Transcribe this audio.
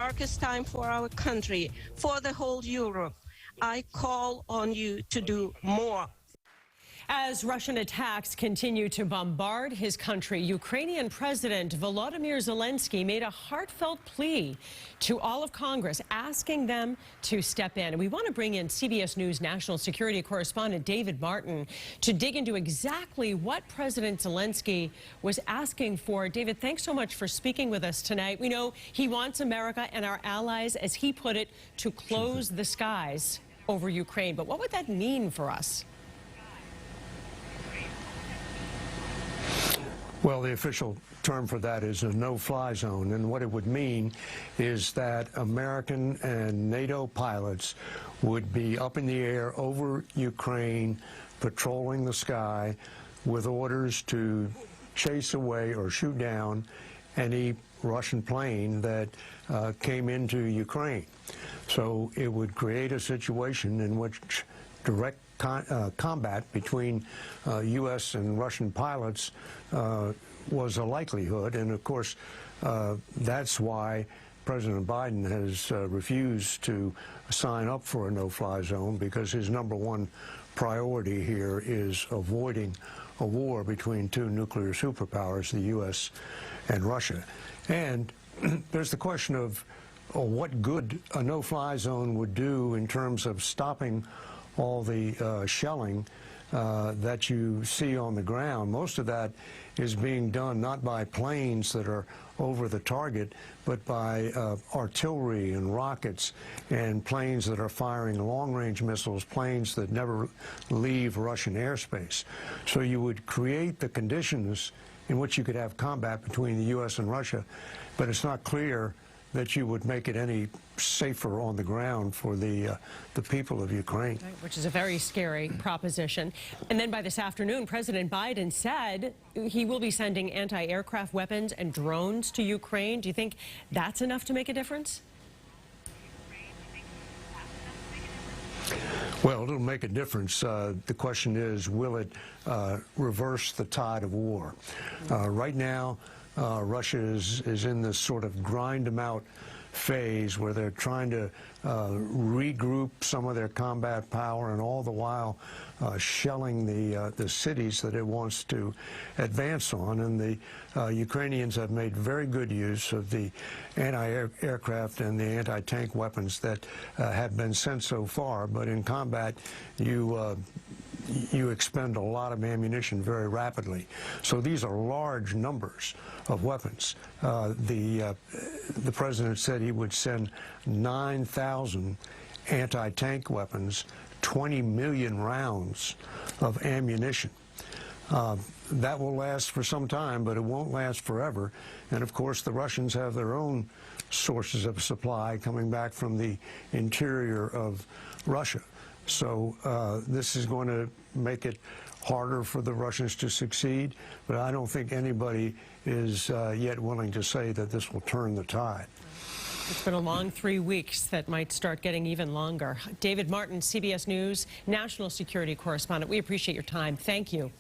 darkest time for our country, for the whole Europe. I call on you to do more. As Russian attacks continue to bombard his country, Ukrainian President Volodymyr Zelenskyy made a heartfelt plea to all of Congress, asking them to step in. And we want to bring in CBS News national security correspondent David Martin to dig into exactly what President Zelenskyy was asking for. David, thanks so much for speaking with us tonight. We know he wants America and our allies, as he put it, to close the skies over Ukraine. But what would that mean for us? Well, the official term for that is a no-fly zone, and what it would mean is that American and NATO pilots would be up in the air over Ukraine, patrolling the sky with orders to chase away or shoot down any Russian plane that came into Ukraine. So it would create a situation in which direct combat between U.S. and Russian pilots was a likelihood, and of course that's why President Biden has refused to sign up for a no-fly zone, because his number one priority here is avoiding a war between two nuclear superpowers, the U.S. and Russia. And there's the question of what good a no-fly zone would do in terms of stopping all the shelling that you see on the ground. Most of that is being done not by planes that are over the target, but by artillery and rockets and planes that are firing long-range missiles, planes that never leave Russian airspace. So you would create the conditions in which you could have combat between the U.S. and Russia, but it's not clear that you would make it any safer on the ground for the people of Ukraine. Right, which is a very scary proposition. And then by this afternoon, President Biden said he will be sending anti-aircraft weapons and drones to Ukraine. Do you think that's enough to make a difference? Well, it'll make a difference. The question is, will it reverse the tide of war? Right now, Russia is in this sort of grind-them-out phase where they're trying to regroup some of their combat power, and all the while shelling the cities that it wants to advance on. And the Ukrainians have made very good use of the anti-aircraft and the anti-tank weapons that have been sent so far. But in combat, you expend a lot of ammunition very rapidly. So these are large numbers of weapons. The president said he would send 9,000 anti-tank weapons, 20 million rounds of ammunition. That will last for some time, but it won't last forever. And of course, the Russians have their own sources of supply coming back from the interior of Russia. So this is going to make it harder for the Russians to succeed, but I don't think anybody is yet willing to say that this will turn the tide. It's been a long 3 weeks that might start getting even longer. David Martin, CBS News national security correspondent. We appreciate your time. Thank you.